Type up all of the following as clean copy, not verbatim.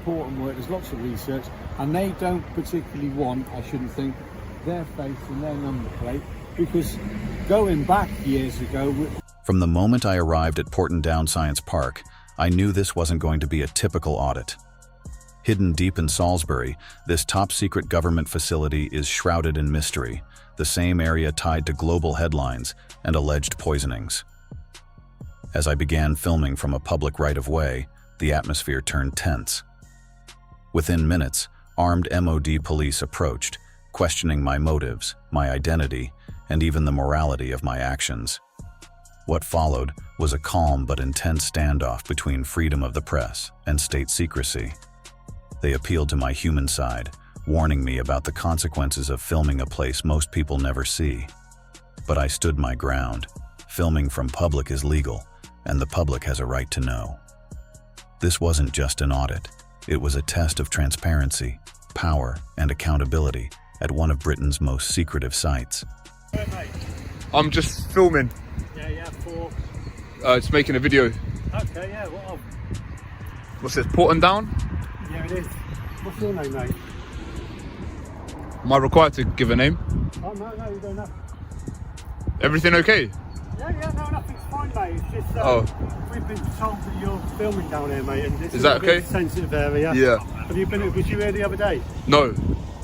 important work, there's lots of research, and they don't particularly want, I shouldn't think, their face and their number plate, because going back years ago... From the moment I arrived at Porton Down Science Park, I knew this wasn't going to be a typical audit. Hidden deep in Salisbury, this top-secret government facility is shrouded in mystery, the same area tied to global headlines and alleged poisonings. As I began filming from a public right-of-way, the atmosphere turned tense. Within minutes, armed MOD police approached, questioning my motives, my identity, and even the morality of my actions. What followed was a calm but intense standoff between freedom of the press and state secrecy. They appealed to my human side, warning me about the consequences of filming a place most people never see. But I stood my ground. Filming from public is legal, and the public has a right to know. This wasn't just an audit. It was a test of transparency, power, and accountability at one of Britain's most secretive sites. I'm just filming. Yeah, for... It's making a video. Okay, yeah, what? What's this, Porton Down? Yeah, it is. What's your name, mate? Am I required to give a name? Oh, no, you don't have. Everything okay? Yeah, no, nothing's fine, mate. It's just, we've been told that you're filming down here, mate, and this is that okay? A sensitive area. Yeah. Was you here the other day? No.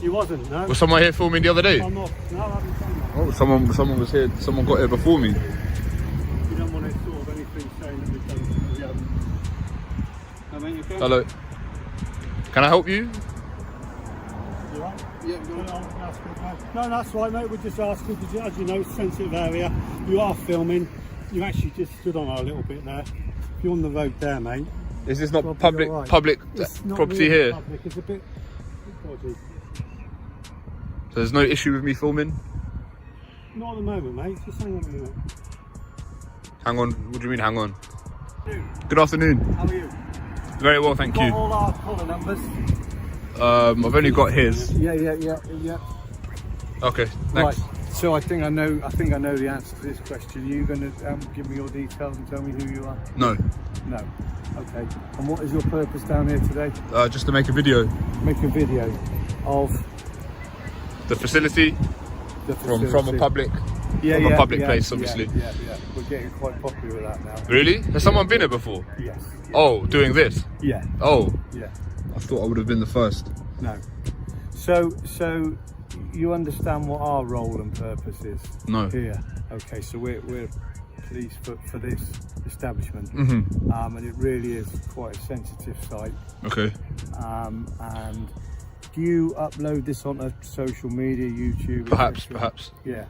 You wasn't, no? Was someone here filming the other day? I'm not. No, I haven't done that. Oh, someone was here. Someone got here before me. You don't want to sort of anything saying that we've done. We haven't. I mean, you okay? Hello. Can I help you? You right? Yeah, no, that's right, mate. We're just asking because, as you know, it's a sensitive area. You are filming. You actually just stood on a little bit there. If you're on the road there, mate. Is this not public property really here? Public. It's a bit dodgy. So there's no issue with me filming? Not at the moment, mate. Just hang on a minute. Hang on. What do you mean, hang on? Good afternoon. How are you? Very well, thank you. Got all our caller numbers. I've only got his. Yeah. Okay, thanks. Right. So I think I know the answer to this question. Are you going to give me your details and tell me who you are? No. No. Okay. And what is your purpose down here today? Just to make a video. Make a video of the facility. From a public place, obviously. Yeah. We're getting quite popular with that now. Really? Has someone been here before? Yes. Oh, doing this? Yeah. Oh. Yeah. I thought I would have been the first. No. So you understand what our role and purpose is? No. Here. Okay. So we're police for this establishment, mm-hmm. And it really is quite a sensitive site. Okay. And do you upload this onto social media, YouTube? Perhaps. Yeah.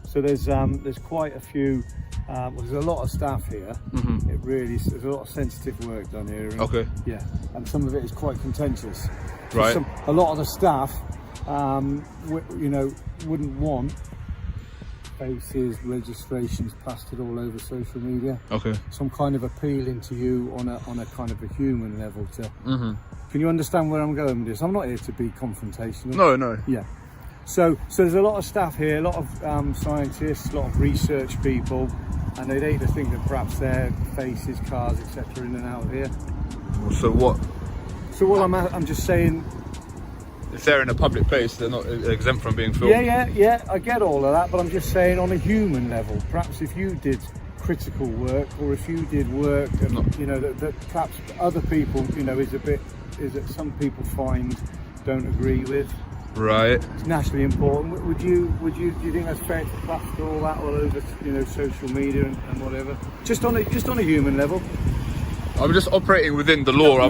So there's quite a few. There's a lot of staff here. Mm-hmm. There's a lot of sensitive work done here. And, okay. Yeah, and some of it is quite contentious. Right. A lot of the staff, wouldn't want faces, registrations plastered all over social media. Okay. So I'm kind of appealing to you on a kind of a human level to. Mm-hmm. Can you understand where I'm going with this? I'm not here to be confrontational. No. Yeah. So there's a lot of staff here, a lot of scientists, a lot of research people, and they'd hate to think that perhaps their faces, cars, etc., in and out of here. So what? So what I'm just saying. If they're in a public place, they're not exempt from being filmed. Yeah. I get all of that, but I'm just saying on a human level. Perhaps if you did critical work, or if you did work, that perhaps other people, is that some people don't agree with. Right. It's nationally important. Do you think that's fair to plaster all that all over, social media and whatever? Just on a human level. I'm just operating within the law.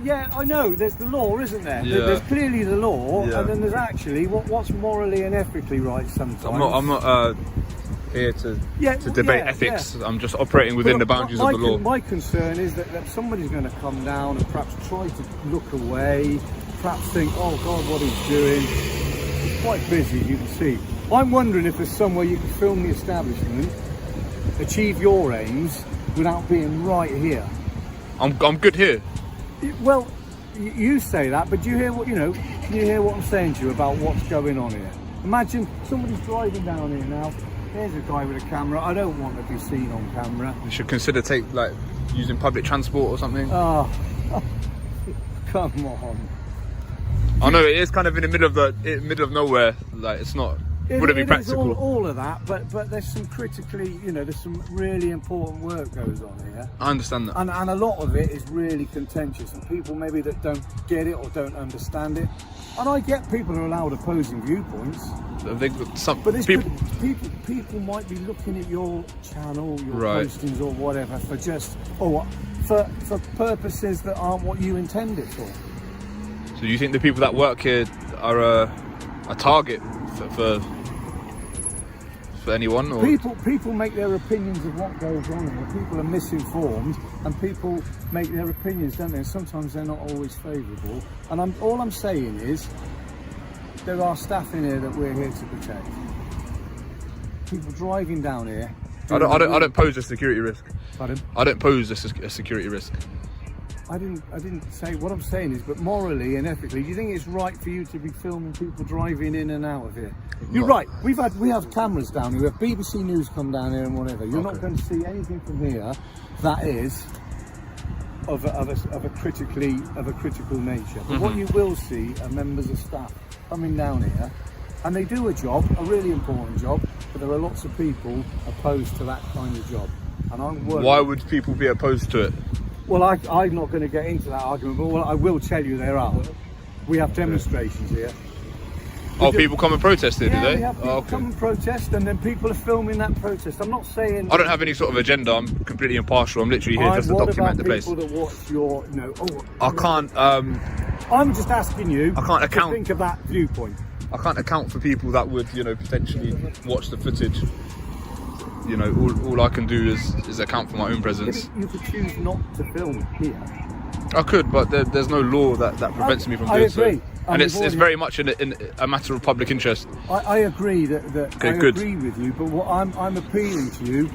Yeah, I know. There's the law, isn't there? Yeah. There's clearly the law, yeah. And then there's actually what's morally and ethically right sometimes. I'm not here to debate ethics. Yeah. I'm just operating within the boundaries of the law. My concern is that somebody's going to come down and perhaps try to look away, perhaps think, oh God, what he's doing. He's quite busy, you can see. I'm wondering if there's somewhere you can film the establishment, achieve your aims without being right here. I'm good here. Well, you say that, but do you hear what Can you hear what I'm saying to you about what's going on here? Imagine somebody's driving down here now. There's a guy with a camera. I don't want to be seen on camera. You should consider using public transport or something. Oh. come on. I know it is kind of in the middle of nowhere. Like it's not. Wouldn't be practical. All of that, but there's some critically, there's some really important work goes on here. I understand that. And a lot of it is really contentious, and people maybe that don't get it or don't understand it. And I get people are allowed opposing viewpoints. But it's people might be looking at your channel, your postings or whatever for purposes that aren't what you intend it for. So you think the people that work here are a target for anyone? Or? People make their opinions of what goes on here. People are misinformed, and people make their opinions, don't they? And sometimes they're not always favourable. And all I'm saying is, there are staff in here that we're here to protect. People driving down here. I don't pose a security risk. Pardon? I don't pose a security risk. I didn't say what I'm saying is, but morally and ethically, do you think it's right for you to be filming people driving in and out of here? You're right. We have cameras down here. We have BBC News come down here and whatever. You're not going to see anything from here that is of a critical nature. But what you will see are members of staff coming down here, and they do a job, a really important job. But there are lots of people opposed to that kind of job, and I'm worried. Why would people be opposed to it? Well, I'm not going to get into that argument, but I will tell you there are. We have demonstrations here. People come and protest here, do they? We have people come and protest, and then people are filming that protest. I'm not saying... I don't have any sort of agenda. I'm completely impartial. I'm literally here just to document the place. What about people that watch your... I can't... I'm just asking you I can't account, to think of that viewpoint. I can't account for people that would, potentially watch the footage. All I can do is account for my own presence. You could choose not to film here. I could, but there's no law that prevents me from doing so. And it's very much in a matter of public interest. I agree agree with you, but what I'm appealing to you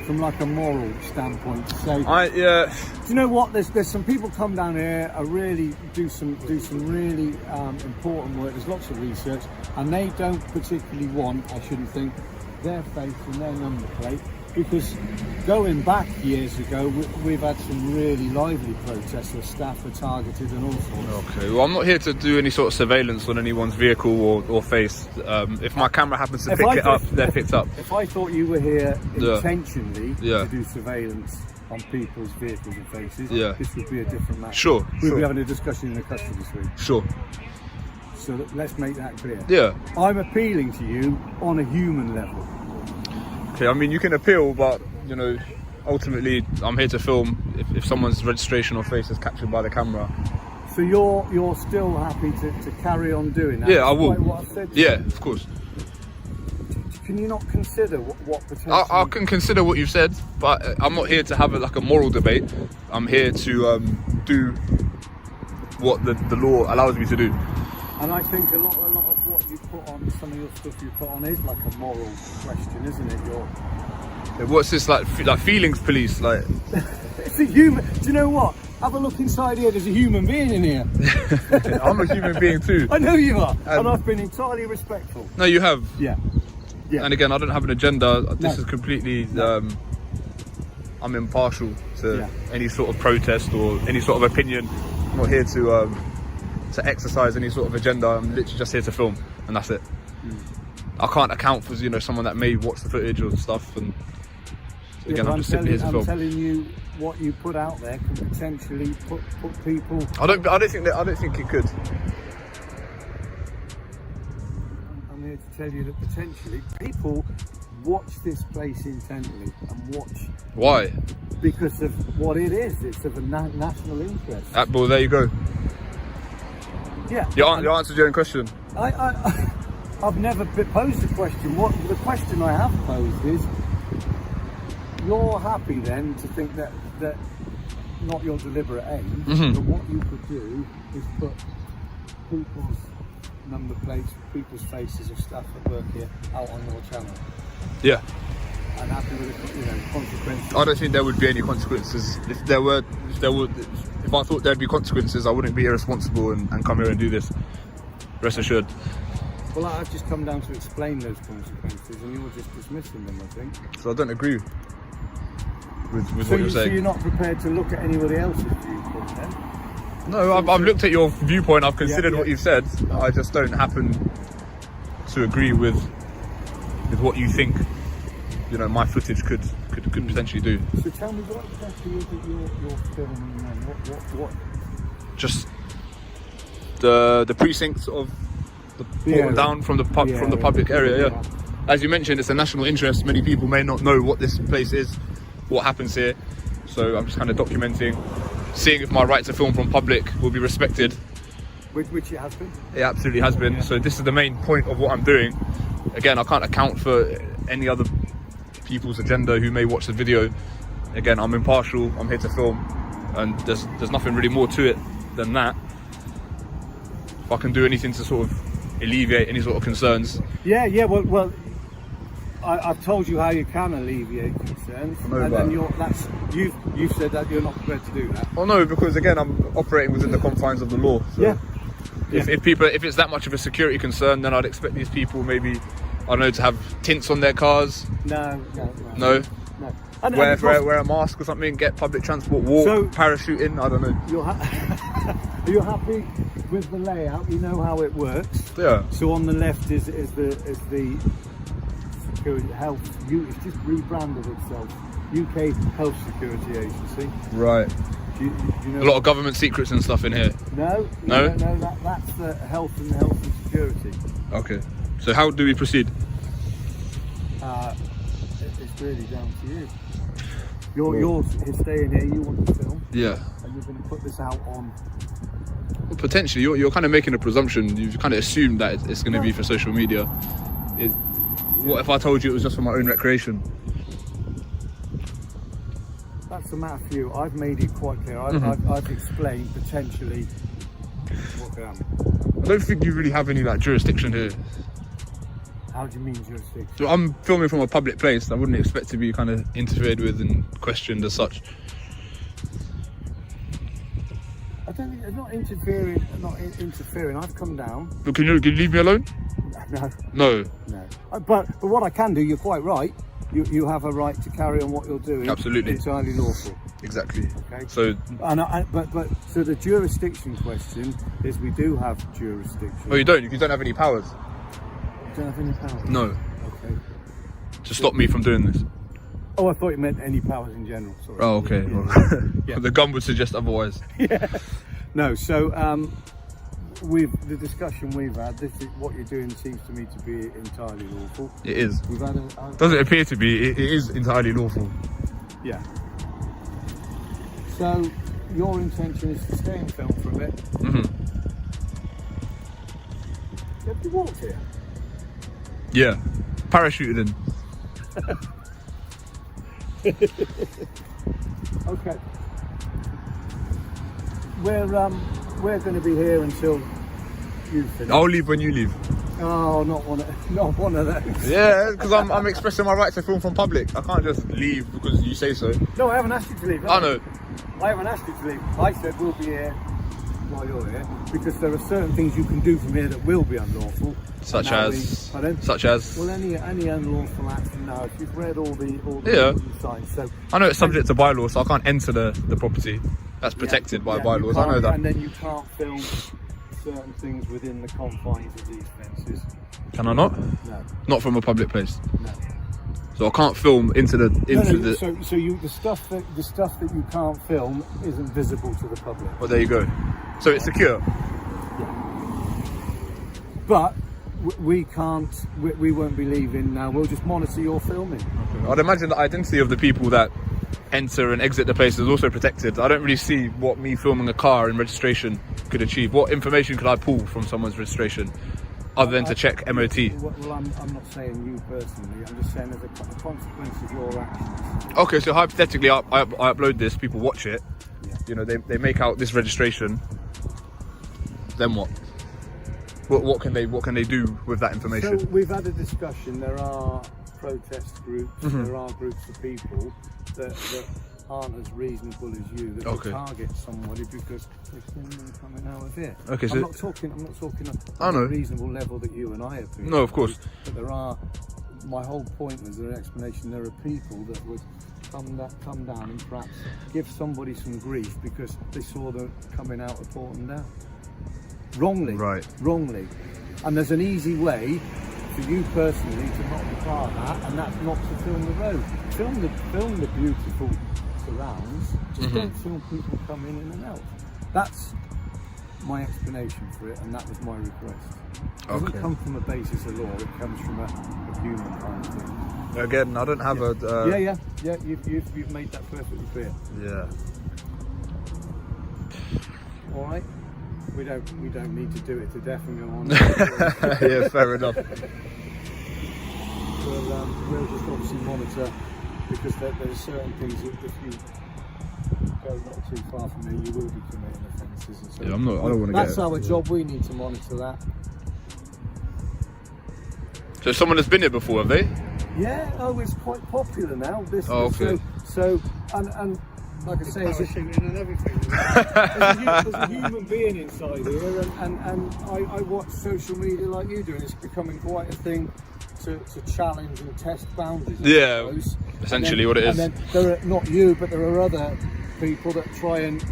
from like a moral standpoint to say. Do you know what? There's some people come down here really do some really important work. There's lots of research, and they don't particularly want, I shouldn't think, their face and their number plate, because going back years ago we've had some really lively protests where staff were targeted and all sorts. Okay, well I'm not here to do any sort of surveillance on anyone's vehicle or face. If my camera happens to pick it up, they're picked up. If I thought you were here intentionally to do surveillance on people's vehicles and faces, this would be a different matter. Sure. We'd be having a discussion in the custody suite. Sure. So let's make that clear. Yeah. I'm appealing to you on a human level. Okay, I mean you can appeal, but ultimately I'm here to film. If someone's registration or face is captured by the camera. So you're still happy to carry on doing that? Yeah, I will. What I've said yeah, of course. Can you not consider what potentially... I can consider what you've said, but I'm not here to have a moral debate. I'm here to do what the law allows me to do. And I think a lot of what you put on, some of your stuff you put on is like a moral question, isn't it? What's this like feelings police? Like it's a human. Do you know what? Have a look inside here. There's a human being in here. I'm a human being too. I know you are, and I've been entirely respectful. No, you have. Yeah. And again, I don't have an agenda. This is completely. I'm impartial to any sort of protest or any sort of opinion. I'm not here to exercise any sort of agenda. I'm literally just here to film, and that's it. I can't account for someone that may watch the footage or stuff, and again I'm just simply here to film. I'm telling you, what you put out there can potentially put people. I don't think it could. I'm here to tell you that potentially people watch this place intently and watch. Why? Because of what it is. It's of a national interest. Well, there you go. Yeah. You answered your own question. I've never posed a question. The question I have posed is, you're happy then to think that not your deliberate aim, but what you could do is put people's number plates, people's faces of staff that work here out on your channel. Yeah. And happy with the consequences. I don't think there would be any consequences. If I thought there'd be consequences, I wouldn't be irresponsible and come here and do this. Rest assured. Well, I've just come down to explain those consequences, and you're just dismissing them, I think. So I don't agree with what you're saying. So you're not prepared to look at anybody else's viewpoint then? No, I've looked at your viewpoint. I've considered yeah. what you've said. I just don't happen to agree with what you think. You know, my footage could potentially do. So tell me, what exactly is it you're filming then? What? Just the precincts of the Porton Down from the public area. Yeah. As you mentioned, it's a national interest. Many people may not know what this place is, what happens here. So I'm just kind of documenting, seeing if my right to film from public will be respected. Which it has been? It absolutely has been. Yeah. So this is the main point of what I'm doing. Again, I can't account for any other people's agenda who may watch the video. Again, I'm impartial. I'm here to film, and there's nothing really more to it than that. If I can do anything to sort of alleviate any sort of concerns. Yeah. Well. I've told you how you can alleviate concerns, and then you've said that you're not prepared to do that. Well, no, because again, I'm operating within the confines of the law. So yeah. If it's that much of a security concern, then I'd expect these people maybe, I don't know, to have tints on their cars. No. And wear a mask or something. Get public transport. Walk. Parachuting. I don't know. Are you happy with the layout? You know how it works. Yeah. So on the left is the health. It's just rebranded itself. UK Health Security Agency. Right. Do you know a lot of government secrets and stuff in here. No. That's the health and security. Okay. So how do we proceed? It's really down to you. You're staying here. You want to film. Yeah. And you're going to put this out on. Well, potentially, you're kind of making a presumption. You've kind of assumed that it's going to be for social media. What if I told you it was just for my own recreation? That's the matter for you. I've made it quite clear. I've explained potentially what could happen. I don't think you really have any jurisdiction here. How do you mean jurisdiction? So I'm filming from a public place. I wouldn't expect to be kind of interfered with and questioned as such. I don't think I'm not interfering. I've come down. But can you leave me alone? No. But what I can do, you're quite right. You have a right to carry on what you're doing. Absolutely. Entirely lawful. Exactly. Okay. So. So the jurisdiction question is, we do have jurisdiction. Oh, you don't? You don't have any powers? You don't have any powers? No. Okay. To stop me from doing this? Oh, I thought you meant any powers in general. Sorry. Oh, okay. Yeah. The gun would suggest otherwise. Yeah. No. So the discussion we've had, this is what you're doing seems to me to be entirely lawful. It is. We've had does it appear to be? It is entirely lawful. Yeah. So your intention is to stay in film for a bit. Mm-hmm. Have you walked here? Yeah. Parachuted in. Okay. We're going to be here until you finish. I'll leave when you leave. Oh, not one of those. Yeah, because I'm expressing my right to film from public. I can't just leave because you say so. No, I haven't asked you to leave. I know. I haven't asked you to leave. I said we'll be here while you're here because there are certain things you can do from here that will be unlawful. Such as? Well, any unlawful action now. If you've read all the signs, so I know it's subject to bylaws, so I can't enter the property. That's protected by bylaws. I know that. And then you can't film certain things within the confines of these fences. Can I not? No. Not from a public place. No. So I can't film into the. So the stuff that you can't film isn't visible to the public. Well, there you go. So it's secure. Yeah. But we can't. We won't be leaving now. We'll just monitor your filming. Okay. I'd imagine the identity of the people that enter and exit the place is also protected. I don't really see what me filming a car in registration could achieve. What information could I pull from someone's registration other than to check MOT? Well, I'm not saying you personally. I'm just saying as a consequence of your actions. Okay, so hypothetically, I upload this, people watch it. Yeah. You know, they make out this registration. Then what? What can they do with that information? So we've had a discussion. There are protest groups. Mm-hmm. There are groups of people that aren't as reasonable as you that will target somebody because they've seen them coming out of here. Okay, I'm not talking on a reasonable level that you and I have been. No, of course. But there are my whole point was an explanation. There are people that would come down and perhaps give somebody some grief because they saw them coming out of Porton Down. Wrongly. Right. Wrongly. And there's an easy way for you personally to not be part of that, and that's not to film the road. Film the beautiful surrounds, just don't film people coming in and out. That's my explanation for it, and that was my request. It doesn't come from a basis of law, it comes from a human kind of thing. Again, I don't have a... Yeah, you've made that perfectly clear. Yeah. All right? We don't need to do it to death and go on. Yeah, fair enough. We'll just obviously monitor, because there are certain things that if you go not too far from there, you will be committing offences. And so Yeah, I don't want to get... That's our job. We need to monitor that. So someone has been here before, have they? Yeah. Oh, it's quite popular now. Okay. So and like I say, there's a human being inside here, and I watch social media like you do, and it's becoming quite a thing to challenge and test boundaries. Yeah, essentially what it is. And then there are, not you, but there are other people that try and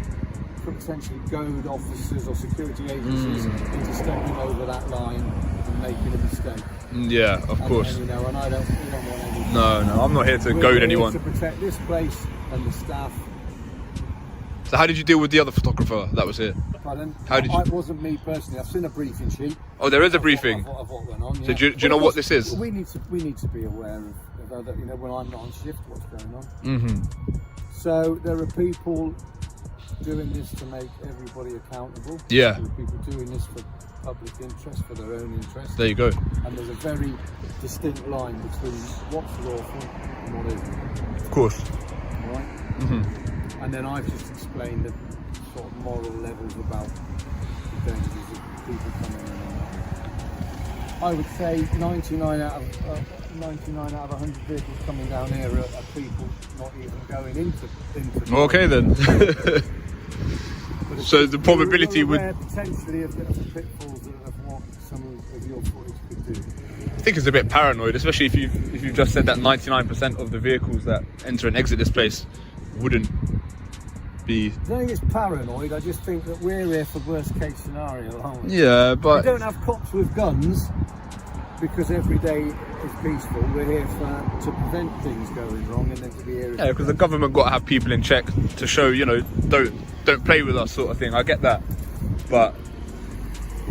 potentially goad officers or security agencies into stepping over that line and making a mistake. Yeah, of course. And, you know, and we don't want any. No, I'm not here to goad anyone. To protect this place and the staff. So how did you deal with the other photographer that was here? Pardon? How did you? It wasn't me personally. I've seen a briefing sheet. Oh, there is a briefing. Of what went on. So do you know what this is? We need to be aware of other, you know, when I'm not on shift, what's going on. So there are people doing this to make everybody accountable. Yeah. There are people doing this for public interest, for their own interest. There you go. And there's a very distinct line between what's lawful and what isn't. Of course. All right. And then I've just explained the sort of moral levels about the dangers of people coming in and out. I would say 99 out of 100 vehicles coming down here are people not even going into Okay then. So the probability would... potentially of the pitfalls of what some of your footage could do. I think it's a bit paranoid, especially if you've just said that 99% of the vehicles that enter and exit this place wouldn't be... I don't think it's paranoid, I just think that we're here for worst case scenario, aren't we? Yeah, but... We don't have cops with guns because every day is peaceful. We're here to prevent things going wrong and then to be here... Yeah, because the government got to have people in check to show, you know, don't play with us sort of thing. I get that. But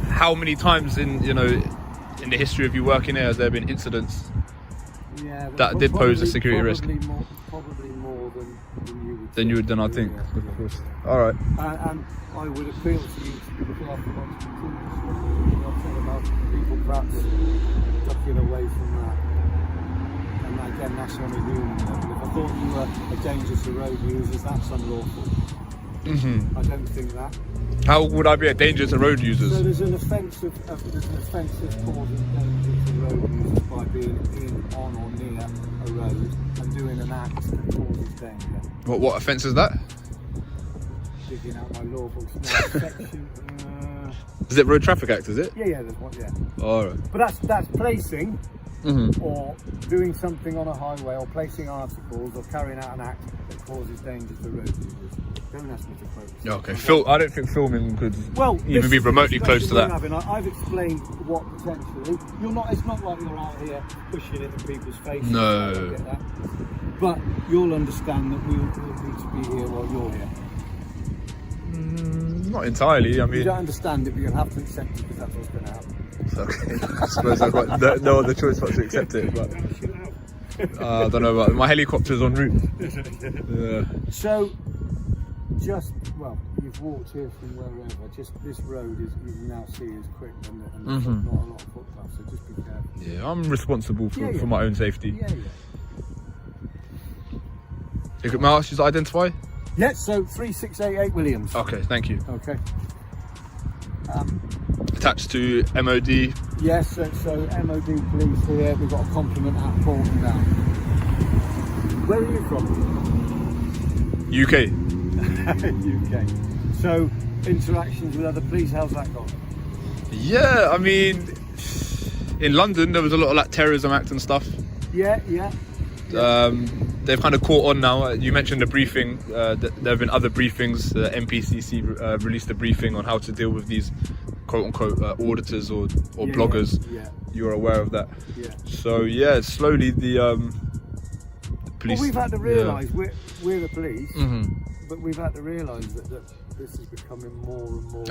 how many times in the history of you working here has there been incidents that did pose a security risk? Probably more than I think, of course. All right. And I would appeal to you to be careful not to be too about people perhaps ducking away from that. And again, that's on a human level. If I thought you were a danger to road users, that's unlawful. I don't think that. How would I be a danger to road users? So there's an offensive causing danger to road users by being in, on or near a road and doing an act that causes danger. What offence is that? Digging out my law books now. Section. Is it Road Traffic Act? Is it? Yeah, there's one. Yeah. All right. But that's placing or doing something on a highway or placing articles or carrying out an act that causes danger to road users. Don't ask me to quote. Okay. I don't think filming could even be remotely close to that. I've explained what potentially. It's not like you're out here pushing it in people's faces. No. I don't get that. But you'll understand that we'll need to be here while you're here. Not entirely. I mean, you don't understand it, but you'll have to accept it because that's what's going to happen. Okay. I suppose I've got no other choice but to accept it. But I don't know about my helicopter's en route. Yeah. So, you've walked here from wherever. Just this road is you now see is quick and there's not a lot of footpaths. So just be careful. Yeah, I'm responsible for my own safety. Yeah. May I ask you to identify? Yes, so 3688 Williams. Okay, thank you. Okay. Attached to MOD. Yes, so MOD police here. We've got a compliment at Porton Down. Where are you from? UK. UK. So interactions with other police, how's that gone? Yeah, I mean, in London there was a lot of like terrorism act and stuff. Yeah. They've kind of caught on now. You mentioned the briefing. There have been other briefings. The MPCC released a briefing on how to deal with these quote-unquote auditors or bloggers. Yeah. You're aware of that. Yeah. So yeah, slowly the police. Well, we've had to realise we're the police, Mm-hmm. but we've had to realise that this is becoming more and more.